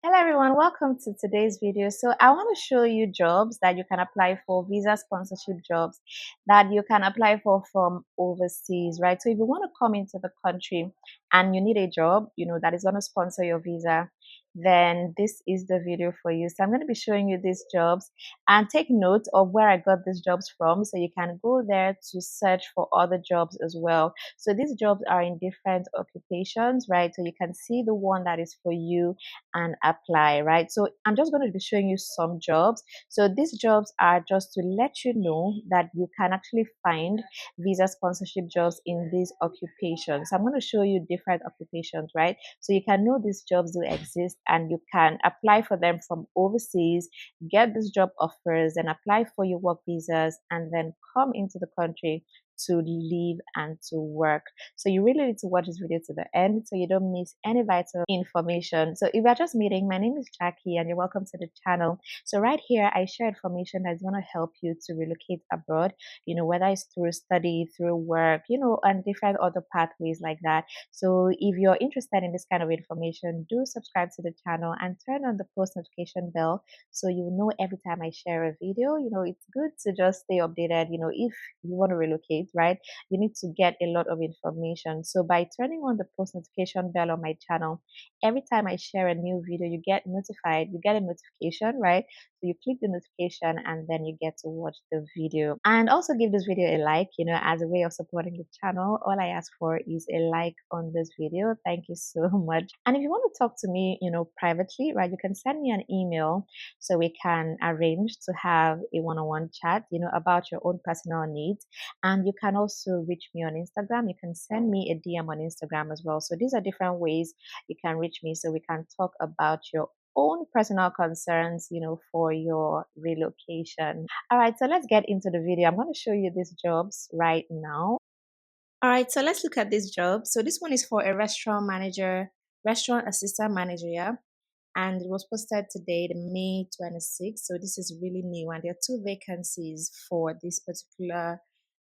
Hello everyone, welcome to today's video. So I want to show you jobs that you can apply for, visa sponsorship jobs that you can apply for from overseas, right? So if you want to come into the country and you need a job, that is going to sponsor your visa, then this is the video for you. So I'm going to be showing you these jobs and take note of where I got these jobs from so you can go there to search for other jobs as well. So these jobs are in different occupations, right? So you can see the one that is for you and apply, right? So I'm just going to be showing you some jobs. So these jobs are just to let you know that you can actually find visa sponsorship jobs in these occupations. I'm going to show you different occupations, right? So you can know these jobs do exist and you can apply for them from overseas, get these job offers and apply for your work visas and then come into the country to live and to work. So you really need to watch this video to the end so you don't miss any vital information. So if you're just meeting, my name is Jackie and you're welcome to the channel. So right here, I share information that's going to help you to relocate abroad, whether it's through study, through work, and different other pathways like that. So if you're interested in this kind of information, do subscribe to the channel and turn on the post notification bell so you know every time I share a video. It's good to just stay updated, if you want to relocate, right? You need to get a lot of information. So by turning on the post notification bell on my channel, every time I share a new video, you get notified, you get a notification, right? So you click the notification and then you get to watch the video. And also give this video a like, as a way of supporting the channel. All I ask for is a like on this video. Thank you so much. And if you want to talk to me, privately, right, you can send me an email so we can arrange to have a one-on-one chat, about your own personal needs. And you can also reach me on Instagram. You can send me a DM on Instagram as well. So these are different ways you can reach me so we can talk about your own personal concerns, for your relocation. All right, so let's get into the video. I'm going to show you these jobs right now. All right, so let's look at this job. So this one is for a restaurant manager, restaurant assistant manager, yeah? And it was posted today, the May 26th. So this is really new, and there are two vacancies for this particular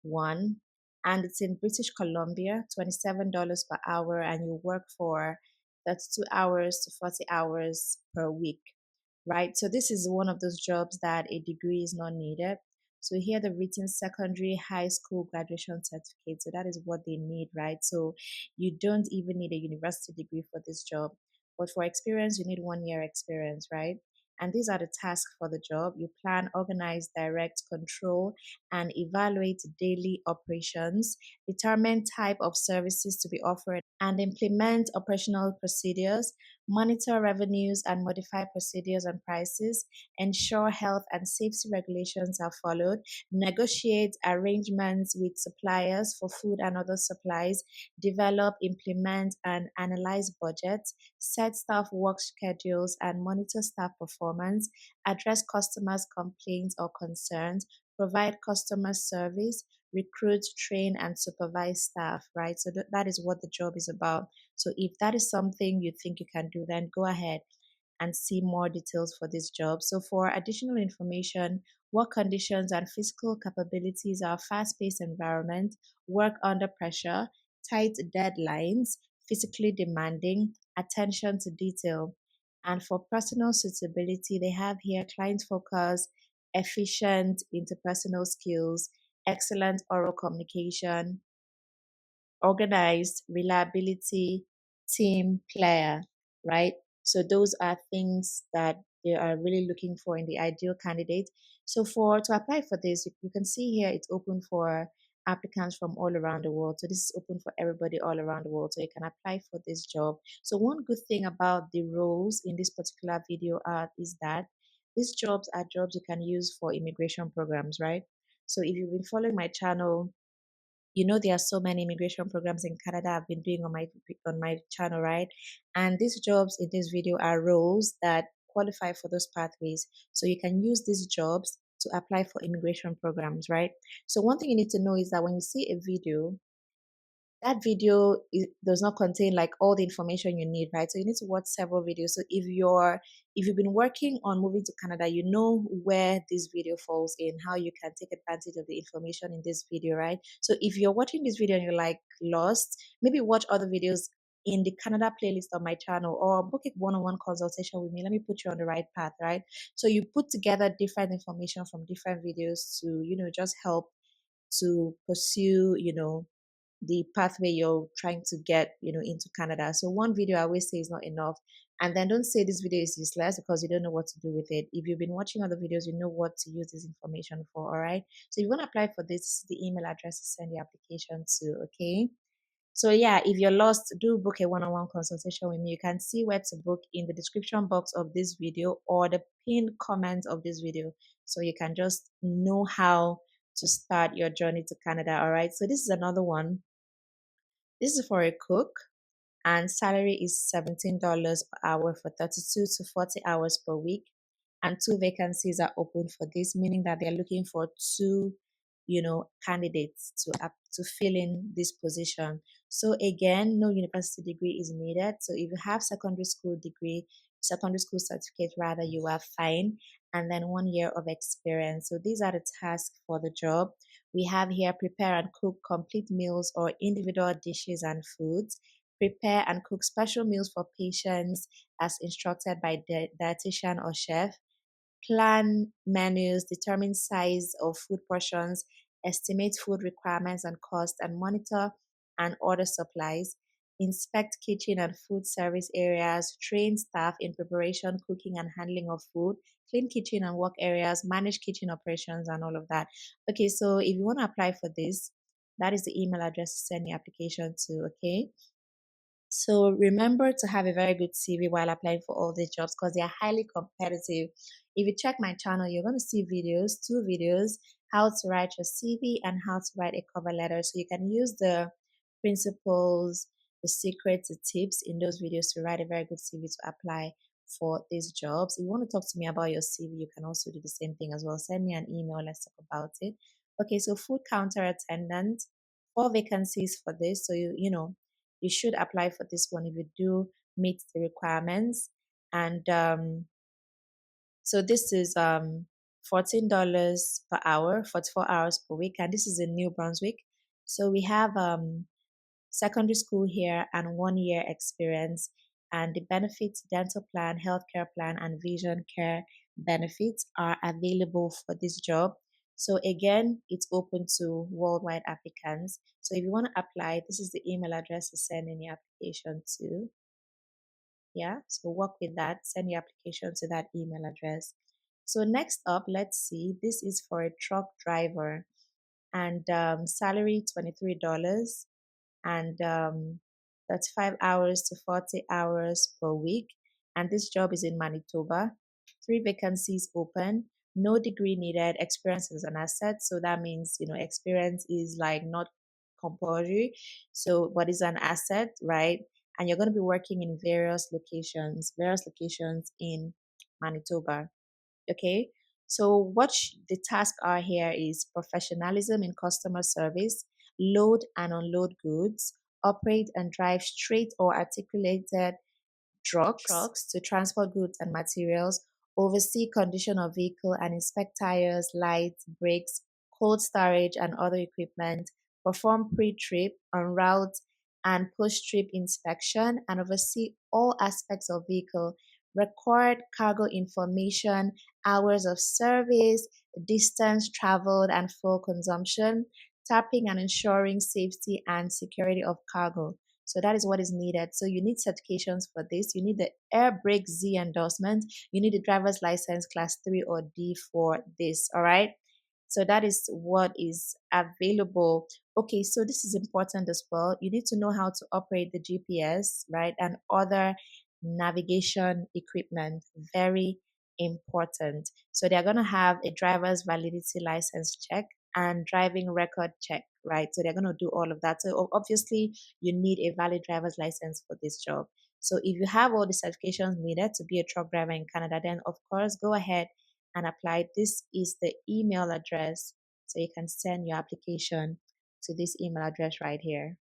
one, and it's in British Columbia, $27 per hour, and you work for 32 hours to 40 hours per week, right? So this is one of those jobs that a degree is not needed. So here the written secondary high school graduation certificate. So that is what they need, right? So you don't even need a university degree for this job. But for experience, you need 1 year experience, right? And these are the tasks for the job. You plan, organize, direct, control, and evaluate daily operations, determine type of services to be offered, and implement operational procedures, monitor revenues and modify procedures and prices, ensure health and safety regulations are followed, negotiate arrangements with suppliers for food and other supplies, develop, implement, and analyze budgets, set staff work schedules and monitor staff performance, address customers' complaints or concerns, provide customer service, recruit, train, and supervise staff, right? So that is what the job is about. So if that is something you think you can do, then go ahead and see more details for this job. So for additional information, work conditions and physical capabilities are fast-paced environment, work under pressure, tight deadlines, physically demanding, attention to detail. And for personal suitability, they have here client focus, efficient interpersonal skills, excellent oral communication, organized, reliability, team player, right? So those are things that they are really looking for in the ideal candidate. So for to apply for this, you can see here it's open for applicants from all around the world. So this is open for everybody all around the world. So you can apply for this job. So one good thing about the roles in this particular video is that these jobs are jobs you can use for immigration programs, right? So if you've been following my channel, there are so many immigration programs in Canada I've been doing on my channel, right? And these jobs in this video are roles that qualify for those pathways. So you can use these jobs to apply for immigration programs, right? So one thing you need to know is that when you see a video, that video does not contain like all the information you need, right? So you need to watch several videos. So if you've been working on moving to Canada, you know where this video falls in, how you can take advantage of the information in this video, right? So if you're watching this video and you're like lost, maybe watch other videos in the Canada playlist on my channel, or book a one-on-one consultation with me. Let me put you on the right path, right? So you put together different information from different videos to, just help to pursue, the pathway you're trying to get, into Canada. So one video I always say is not enough. And then don't say this video is useless because you don't know what to do with it. If you've been watching other videos, you know what to use this information for, all right? So if you want to apply for this is the email address to send the application to, okay? So yeah, if you're lost, do book a one-on-one consultation with me. You can see where to book in the description box of this video or the pinned comment of this video. So you can just know how to start your journey to Canada, all right? So this is another one. This is for a cook, and salary is $17 per hour for 32 to 40 hours per week. And two vacancies are open for this, meaning that they're looking for two, candidates to fill in this position. So again, no university degree is needed. So if you have secondary school certificate rather, you are fine. And then 1 year of experience. So these are the tasks for the job. We have here prepare and cook complete meals or individual dishes and foods. Prepare and cook special meals for patients as instructed by the dietitian or chef. Plan menus, determine size of food portions, estimate food requirements and cost, and monitor and order supplies. Inspect kitchen and food service areas, train staff in preparation, cooking, and handling of food, clean kitchen and work areas, manage kitchen operations, and all of that. Okay, so if you want to apply for this, that is the email address to send your application to, okay? So remember to have a very good CV while applying for all these jobs because they are highly competitive. If you check my channel, you're going to see videos, two videos, how to write your CV and how to write a cover letter. So you can use the principles, the secrets, the tips in those videos to write a very good CV to apply for these jobs. If you want to talk to me about your CV, you can also do the same thing as well. Send me an email. Let's talk about it. Okay, so food counter attendant, 4 vacancies for this. So you should apply for this one if you do meet the requirements. And so this is $14 per hour, 44 hours per week, and this is in New Brunswick. So we have secondary school here and 1 year experience, and the benefits, dental plan, healthcare plan, and vision care benefits are available for this job. So again, it's open to worldwide applicants. So if you want to apply, this is the email address to send in your application to. Yeah, so work with that, send your application to that email address. So next up, let's see, this is for a truck driver, and salary $23, and 35 hours to 40 hours per week. And this job is in Manitoba. 3 vacancies open. No degree needed. Experience is an asset. So that means, experience is like not compulsory. So, but it's an asset, right? And you're going to be working in various locations in Manitoba. Okay. So the tasks are here is professionalism in customer service, load and unload goods, operate and drive straight or articulated trucks to transport goods and materials, oversee condition of vehicle and inspect tires, lights, brakes, cold storage and other equipment, perform pre-trip, en route and post-trip inspection, and oversee all aspects of vehicle, record cargo information, hours of service, distance traveled and fuel consumption, tapping and ensuring safety and security of cargo. So that is what is needed. So you need certifications for this. You need the Air Brake Z endorsement. You need the driver's license class 3 or D for this. All right. So that is what is available. Okay, so this is important as well. You need to know how to operate the GPS, right? And other navigation equipment. Very important. So they're going to have a driver's validity license check and driving record check, right? So they're going to do all of that. So obviously, you need a valid driver's license for this job. So if you have all the certifications needed to be a truck driver in Canada, then of course go ahead and apply. This is the email address. So you can send your application to this email address right here.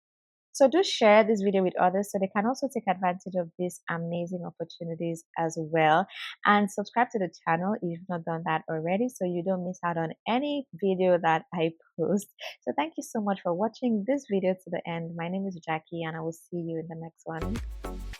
So do share this video with others so they can also take advantage of these amazing opportunities as well. And subscribe to the channel if you've not done that already so you don't miss out on any video that I post. So thank you so much for watching this video to the end. My name is Jackie and I will see you in the next one.